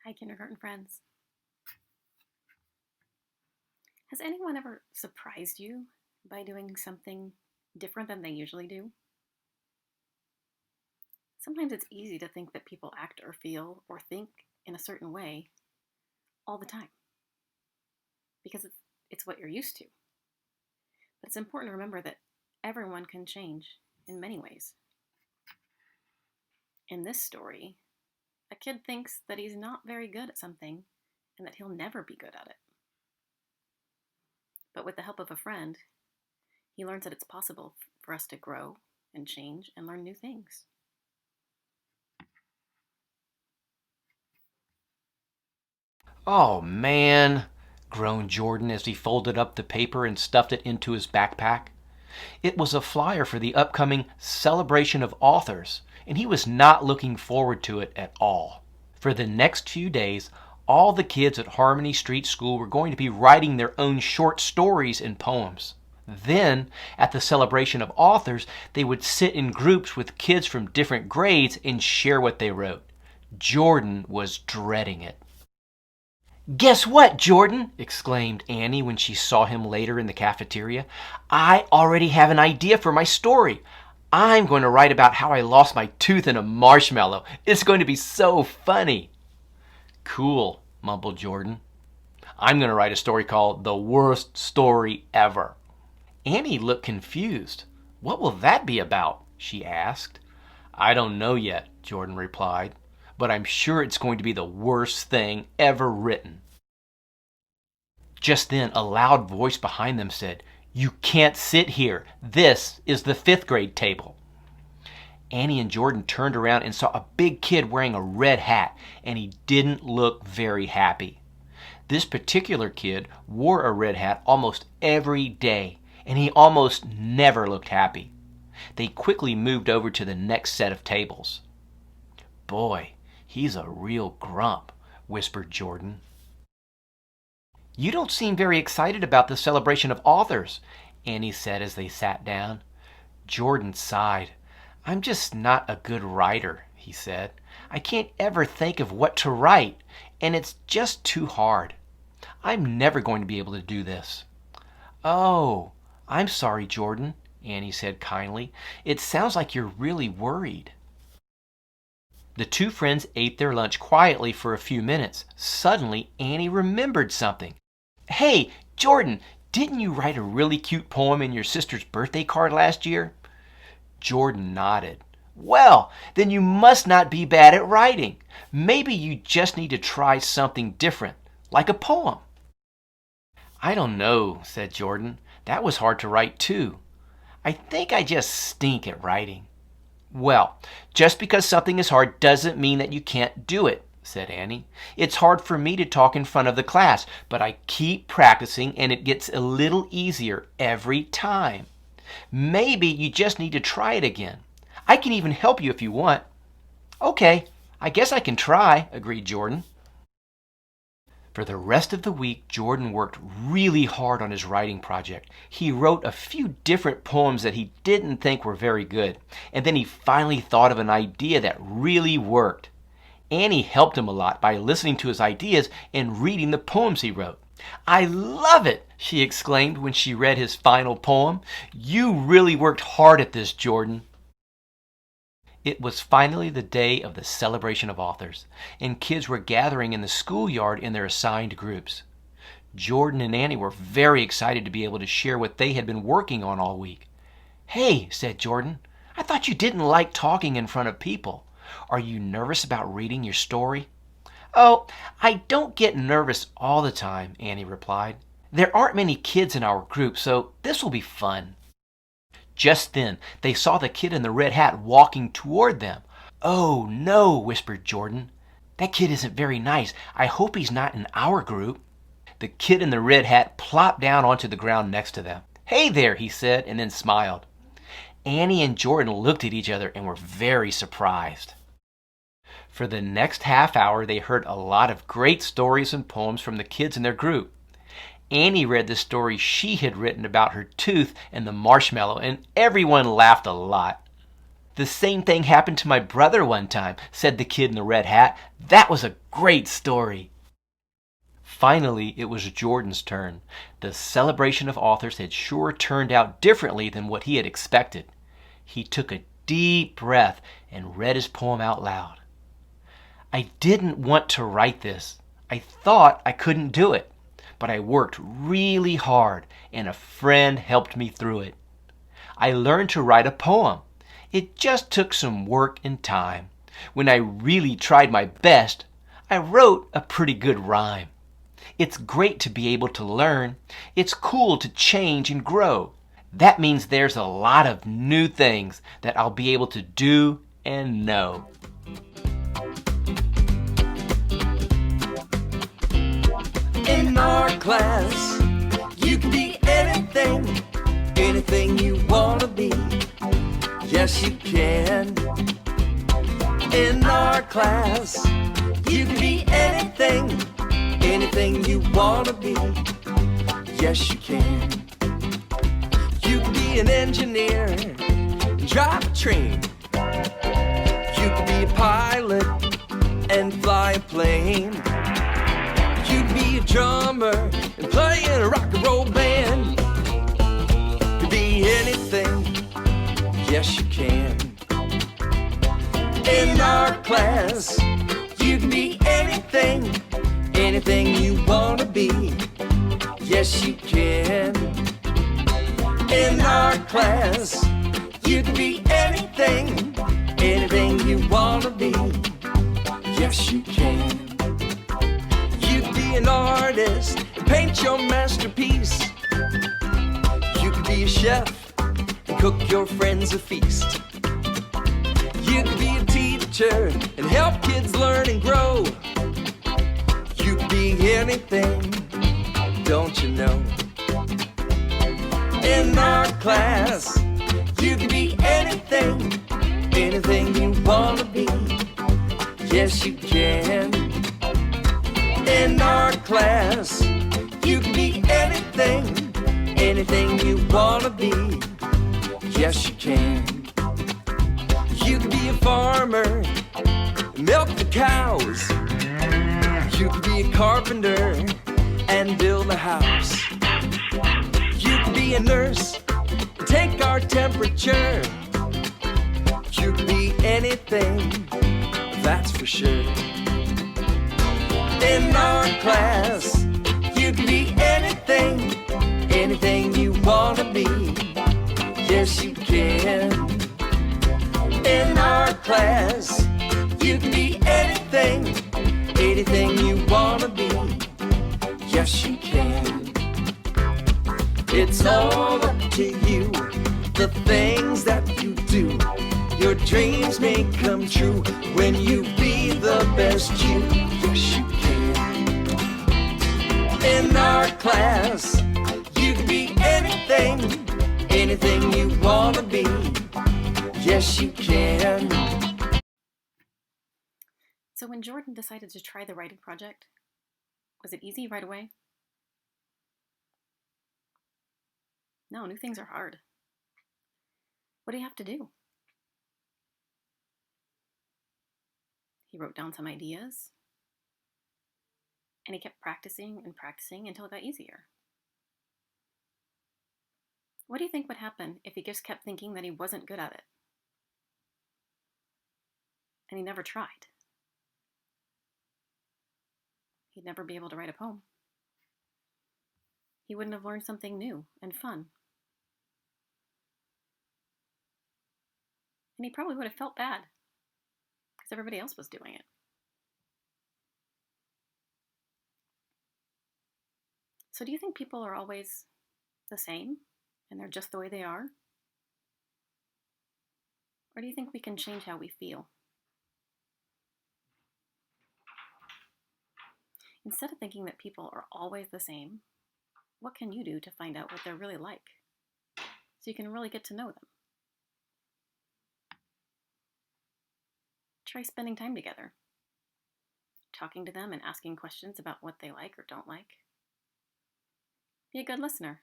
Hi, kindergarten friends. Has anyone ever surprised you by doing something different than they usually do? Sometimes it's easy to think that people act or feel or think in a certain way all the time because it's what you're used to. But it's important to remember that everyone can change in many ways. In this story, a kid thinks that he's not very good at something and that he'll never be good at it. But with the help of a friend, he learns that it's possible for us to grow and change and learn new things. Oh, man, groaned Jordan as he folded up the paper and stuffed it into his backpack. It was a flyer for the upcoming Celebration of Authors, and he was not looking forward to it at all. For the next few days, all the kids at Harmony Street School were going to be writing their own short stories and poems. Then, at the Celebration of Authors, they would sit in groups with kids from different grades and share what they wrote. Jordan was dreading it. "Guess what, Jordan?" exclaimed Annie when she saw him later in the cafeteria. "I already have an idea for my story. I'm going to write about how I lost my tooth in a marshmallow. It's going to be so funny." "Cool," mumbled Jordan. "I'm going to write a story called The Worst Story Ever." Annie looked confused. "What will that be about?" she asked. "I don't know yet," Jordan replied, "but I'm sure it's going to be the worst thing ever written." Just then, a loud voice behind them said, "You can't sit here. This is the fifth grade table." Annie and Jordan turned around and saw a big kid wearing a red hat, and he didn't look very happy. This particular kid wore a red hat almost every day, and he almost never looked happy. They quickly moved over to the next set of tables. "Boy, he's a real grump," whispered Jordan. "You don't seem very excited about the Celebration of Authors," Annie said as they sat down. Jordan sighed. "I'm just not a good writer," he said. "I can't ever think of what to write, and it's just too hard. I'm never going to be able to do this." "Oh, I'm sorry, Jordan," Annie said kindly. "It sounds like you're really worried." The two friends ate their lunch quietly for a few minutes. Suddenly, Annie remembered something. "Hey, Jordan, didn't you write a really cute poem in your sister's birthday card last year?" Jordan nodded. "Well, then you must not be bad at writing. Maybe you just need to try something different, like a poem." "I don't know," said Jordan. "That was hard to write too. I think I just stink at writing." "Well, just because something is hard doesn't mean that you can't do it," said Annie. "It's hard for me to talk in front of the class, but I keep practicing and it gets a little easier every time. Maybe you just need to try it again. I can even help you if you want." "Okay, I guess I can try," agreed Jordan. For the rest of the week, Jordan worked really hard on his writing project. He wrote a few different poems that he didn't think were very good, and then he finally thought of an idea that really worked. Annie helped him a lot by listening to his ideas and reading the poems he wrote. "I love it!" she exclaimed when she read his final poem. "You really worked hard at this, Jordan." It was finally the day of the Celebration of Authors, and kids were gathering in the schoolyard in their assigned groups. Jordan and Annie were very excited to be able to share what they had been working on all week. "Hey," said Jordan, "I thought you didn't like talking in front of people. Are you nervous about reading your story?" "Oh, I don't get nervous all the time," Annie replied. "There aren't many kids in our group, so this will be fun." Just then, they saw the kid in the red hat walking toward them. "Oh, no," whispered Jordan. "That kid isn't very nice. I hope he's not in our group." The kid in the red hat plopped down onto the ground next to them. "Hey there," he said, and then smiled. Annie and Jordan looked at each other and were very surprised. For the next half hour, they heard a lot of great stories and poems from the kids in their group. Annie read the story she had written about her tooth and the marshmallow, and everyone laughed a lot. "The same thing happened to my brother one time," said the kid in the red hat. "That was a great story." Finally, it was Jordan's turn. The celebration of authors had sure turned out differently than what he had expected. He took a deep breath and read his poem out loud. "I didn't want to write this. I thought I couldn't do it. But I worked really hard, and a friend helped me through it. I learned to write a poem. It just took some work and time. When I really tried my best, I wrote a pretty good rhyme. It's great to be able to learn. It's cool to change and grow. That means there's a lot of new things that I'll be able to do and know." In our class, you can be anything, anything you want to be. Yes, you can. In our class, you can be anything, anything you want to be. Yes, you can. You can be an engineer and drive a train. You can be a pilot and fly a plane. You can be a drummer and play in a rock and roll band. You can be anything, yes you can. In our class, you can be anything, anything you want to be. Yes you can. In our class, you can be anything, anything you want to be. Yes you can. You can be an artist and paint your masterpiece. You can be a chef and cook your friends a feast. You can be a teacher and help kids learn and grow. You can be anything, don't you know? In our class, you can be anything, anything you want to be. Yes, you can. In our class, you can be anything, anything you want to be. Yes, you can. You can be a farmer, milk the cows. You can be a carpenter and build a house. You can be a nurse, take our temperature. You can be anything, that's for sure. In our class, you can be anything, anything you want to be. Yes, you can. In our class, you can be anything, anything you want to be. Yes, you can. It's all up to you, the things that you do. Your dreams may come true when you be the best you. Yes, you can. In our class, you can be anything, anything you want to be. Yes, you can. So when Jordan decided to try the writing project, was it easy right away? No, new things are hard. What do you have to do? He wrote down some ideas, and he kept practicing and practicing until it got easier. What do you think would happen if he just kept thinking that he wasn't good at it? And he never tried. He'd never be able to write a poem. He wouldn't have learned something new and fun. And he probably would have felt bad because everybody else was doing it. So do you think people are always the same and they're just the way they are? Or do you think we can change how we feel? Instead of thinking that people are always the same, what can you do to find out what they're really like so you can really get to know them? Try spending time together, talking to them and asking questions about what they like or don't like. Be a good listener.